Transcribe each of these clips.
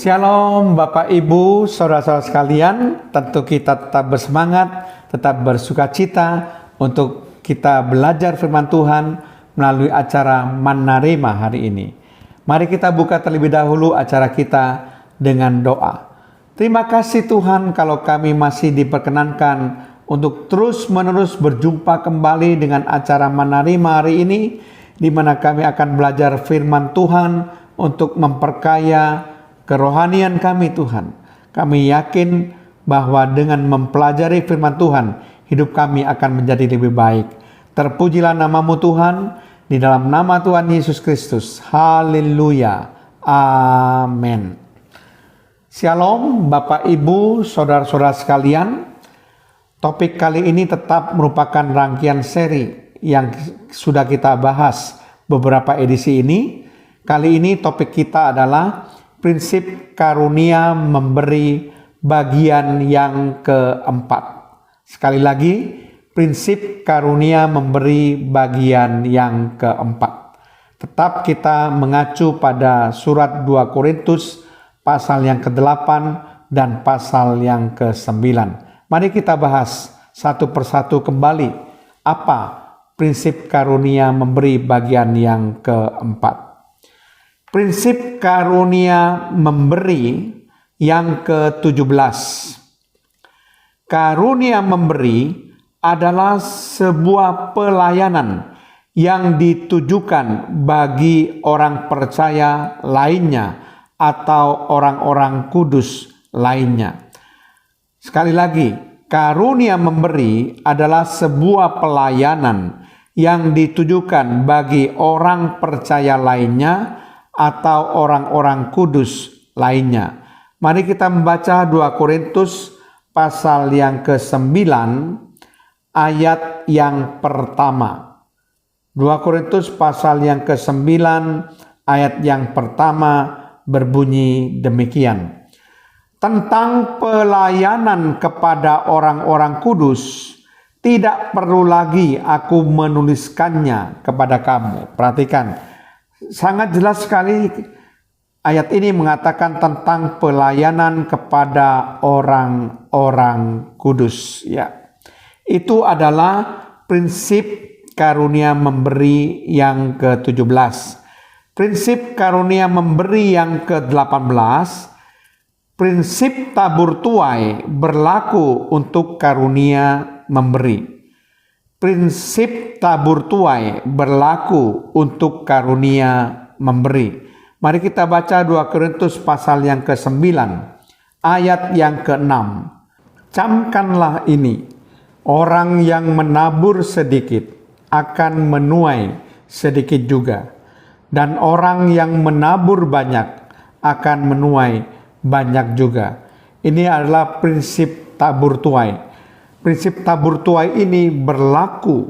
Shalom Bapak Ibu, saudara-saudara sekalian. Tentu kita tetap bersemangat, tetap bersuka cita untuk kita belajar firman Tuhan melalui acara Manarema hari ini. Mari kita buka terlebih dahulu acara kita dengan doa. Terima kasih Tuhan kalau kami masih diperkenankan untuk terus-menerus berjumpa kembali dengan acara Manarema hari ini, di mana kami akan belajar firman Tuhan untuk memperkaya kerohanian kami Tuhan. Kami yakin bahwa dengan mempelajari firman Tuhan, hidup kami akan menjadi lebih baik. Terpujilah namamu Tuhan, di dalam nama Tuhan Yesus Kristus. Haleluya. Amin. Shalom Bapak Ibu, saudara-saudara sekalian. Topik kali ini tetap merupakan rangkaian seri yang sudah kita bahas beberapa edisi ini. Kali ini topik kita adalah prinsip karunia memberi bagian yang keempat. Sekali lagi, prinsip karunia memberi bagian yang keempat. Tetap kita mengacu pada surat 2 Korintus pasal yang ke-8 dan pasal yang ke-9. Mari kita bahas satu persatu kembali apa prinsip karunia memberi bagian yang keempat. Prinsip karunia memberi yang ke-17. Karunia memberi adalah sebuah pelayanan yang ditujukan bagi orang percaya lainnya atau orang-orang kudus lainnya. Sekali lagi, karunia memberi adalah sebuah pelayanan yang ditujukan bagi orang percaya lainnya atau orang-orang kudus lainnya. Mari kita membaca 2 Korintus pasal yang ke-9 ayat yang pertama. 2 Korintus pasal yang ke-9 ayat yang pertama berbunyi demikian. Tentang pelayanan kepada orang-orang kudus, tidak perlu lagi aku menuliskannya kepada kamu. Perhatikan. Sangat jelas sekali ayat ini mengatakan tentang pelayanan kepada orang-orang kudus. Ya, itu adalah prinsip karunia memberi yang ke-17. Prinsip karunia memberi yang ke-18, prinsip tabur tuai berlaku untuk karunia memberi. Prinsip tabur tuai berlaku untuk karunia memberi. Mari kita baca 2 Korintus pasal yang ke-9 ayat yang ke-6. Camkanlah ini, orang yang menabur sedikit akan menuai sedikit juga, dan orang yang menabur banyak akan menuai banyak juga. Ini adalah prinsip tabur tuai. Prinsip tabur tuai ini berlaku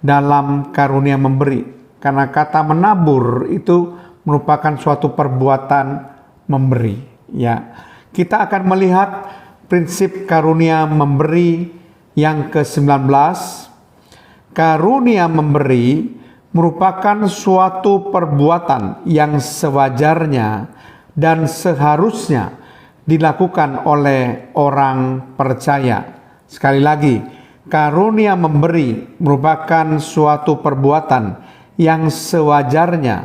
dalam karunia memberi. Karena kata menabur itu merupakan suatu perbuatan memberi. Ya, kita akan melihat prinsip karunia memberi yang ke-19. Karunia memberi merupakan suatu perbuatan yang sewajarnya dan seharusnya dilakukan oleh orang percaya. Sekali lagi, karunia memberi merupakan suatu perbuatan yang sewajarnya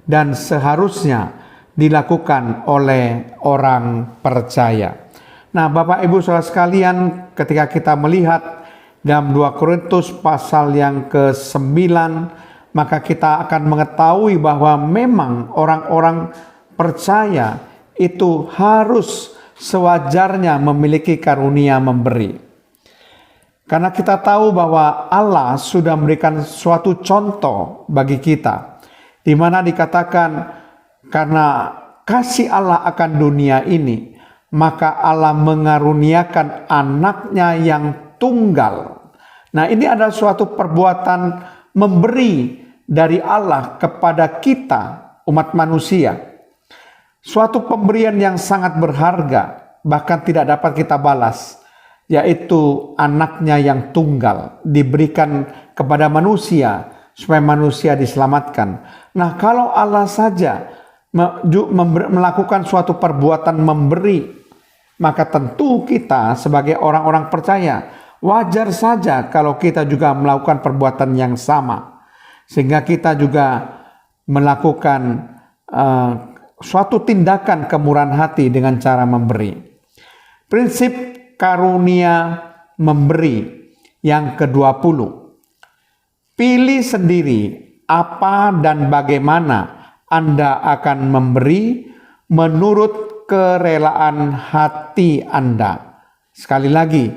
dan seharusnya dilakukan oleh orang percaya. Nah, Bapak Ibu Saudara sekalian, ketika kita melihat dalam 2 Korintus pasal yang ke-9, maka kita akan mengetahui bahwa memang orang-orang percaya itu harus sewajarnya memiliki karunia memberi. Karena kita tahu bahwa Allah sudah memberikan suatu contoh bagi kita, di mana dikatakan karena kasih Allah akan dunia ini, maka Allah mengaruniakan anaknya yang tunggal. Nah, ini adalah suatu perbuatan memberi dari Allah kepada kita, umat manusia. Suatu pemberian yang sangat berharga, bahkan tidak dapat kita balas, yaitu anaknya yang tunggal diberikan kepada manusia supaya manusia diselamatkan. Nah, kalau Allah saja melakukan suatu perbuatan memberi, maka tentu kita sebagai orang-orang percaya wajar saja kalau kita juga melakukan perbuatan yang sama, sehingga kita juga melakukan suatu tindakan kemurahan hati dengan cara memberi. Prinsip karunia memberi yang ke-20. Pilih sendiri apa dan bagaimana Anda akan memberi menurut kerelaan hati Anda. Sekali lagi,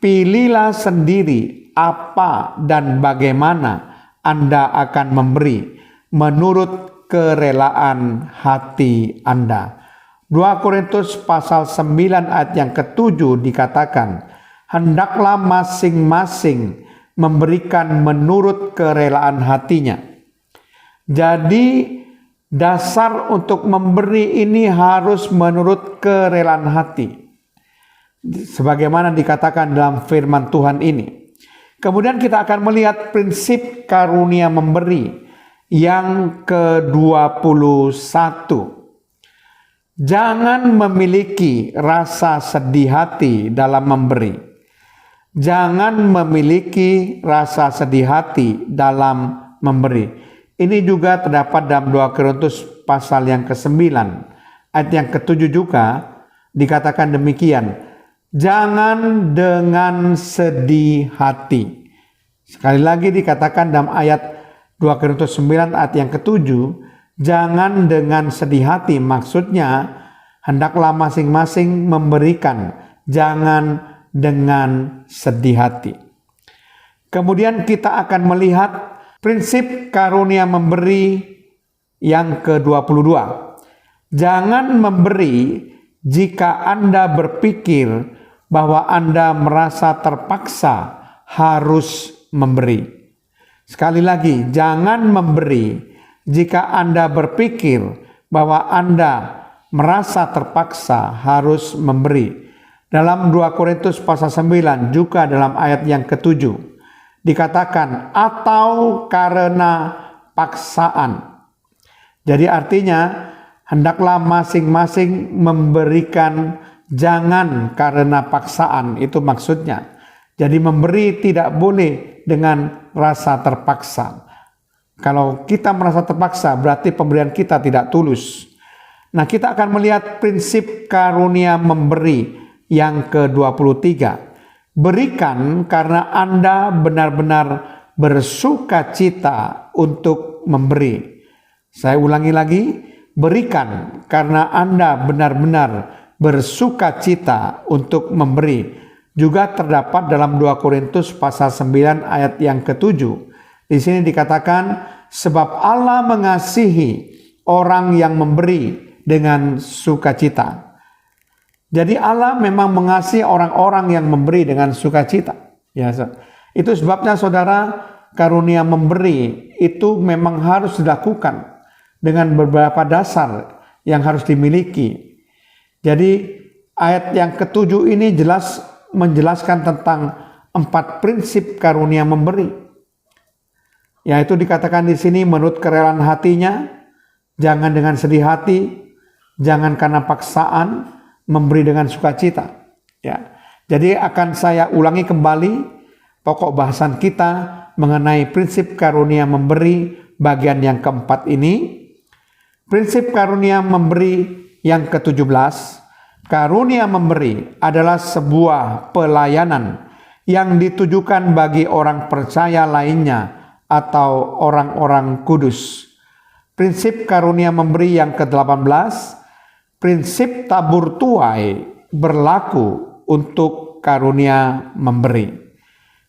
pilihlah sendiri apa dan bagaimana Anda akan memberi menurut kerelaan hati Anda. 2 Korintus pasal 9 ayat yang ke-7 dikatakan, hendaklah masing-masing memberikan menurut kerelaan hatinya. Jadi dasar untuk memberi ini harus menurut kerelaan hati, sebagaimana dikatakan dalam firman Tuhan ini. Kemudian kita akan melihat prinsip karunia memberi yang ke-21. Jangan memiliki rasa sedih hati dalam memberi. Jangan memiliki rasa sedih hati dalam memberi. Ini juga terdapat dalam 2 Korintus pasal yang ke-9. Ayat yang ke-7 juga dikatakan demikian. Jangan dengan sedih hati. Sekali lagi dikatakan dalam ayat 2 Korintus 9 ayat yang ke-7. Jangan dengan sedih hati, maksudnya hendaklah masing-masing memberikan, jangan dengan sedih hati. Kemudian kita akan melihat prinsip karunia memberi yang ke-22. Jangan memberi jika Anda berpikir bahwa Anda merasa terpaksa harus memberi. Sekali lagi, jangan memberi jika Anda berpikir bahwa Anda merasa terpaksa harus memberi. Dalam 2 Korintus pasal 9 juga dalam ayat yang ke-7 dikatakan atau karena paksaan. Jadi artinya hendaklah masing-masing memberikan, jangan karena paksaan, itu maksudnya. Jadi memberi tidak boleh dengan rasa terpaksa. Kalau kita merasa terpaksa, berarti pemberian kita tidak tulus. Nah, kita akan melihat prinsip karunia memberi yang ke-23. Berikan karena Anda benar-benar bersuka cita untuk memberi. Saya ulangi lagi, berikan karena Anda benar-benar bersuka cita untuk memberi. Juga terdapat dalam 2 Korintus pasal 9 ayat yang ke-7. Di sini dikatakan, sebab Allah mengasihi orang yang memberi dengan sukacita. Jadi Allah memang mengasihi orang-orang yang memberi dengan sukacita. Ya, itu sebabnya saudara, karunia memberi itu memang harus dilakukan dengan beberapa dasar yang harus dimiliki. Jadi ayat yang ke-7 ini jelas menjelaskan tentang 4 prinsip karunia memberi. Yaitu dikatakan di sini menurut kerelaan hatinya, jangan dengan sedih hati, jangan karena paksaan, memberi dengan sukacita. Ya. Jadi akan saya ulangi kembali pokok bahasan kita mengenai prinsip karunia memberi bagian yang keempat ini. Prinsip karunia memberi yang ke-17. Karunia memberi adalah sebuah pelayanan yang ditujukan bagi orang percaya lainnya atau orang-orang kudus. Prinsip karunia memberi yang ke-18, prinsip tabur tuai berlaku untuk karunia memberi.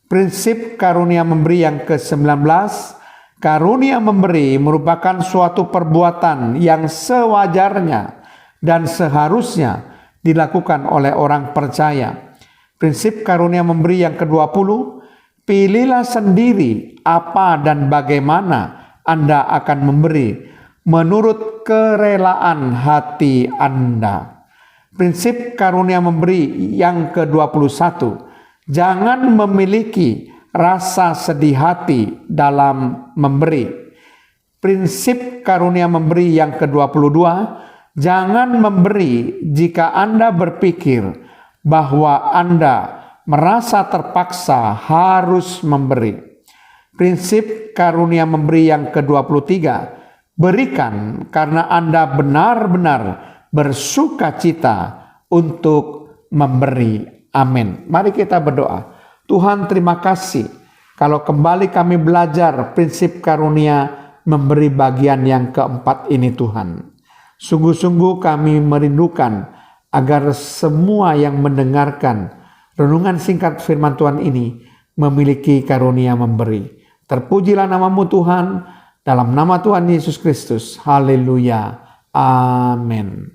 Prinsip karunia memberi yang ke-19, karunia memberi merupakan suatu perbuatan yang sewajarnya dan seharusnya dilakukan oleh orang percaya. Prinsip karunia memberi yang ke-20, pilihlah sendiri apa dan bagaimana Anda akan memberi menurut kerelaan hati Anda. Prinsip karunia memberi yang ke-21, jangan memiliki rasa sedih hati dalam memberi. prinsip karunia memberi yang ke-22, jangan memberi jika Anda berpikir bahwa Anda merasa terpaksa harus memberi. Prinsip karunia memberi yang ke-23, berikan karena Anda benar-benar bersuka cita untuk memberi. Amin. Mari kita berdoa. Tuhan, terima kasih kalau kembali kami belajar prinsip karunia memberi bagian yang keempat ini Tuhan. Sungguh-sungguh kami merindukan agar semua yang mendengarkan renungan singkat firman Tuhan ini memiliki karunia memberi. Terpujilah namamu Tuhan, dalam nama Tuhan Yesus Kristus. Haleluya. Amin.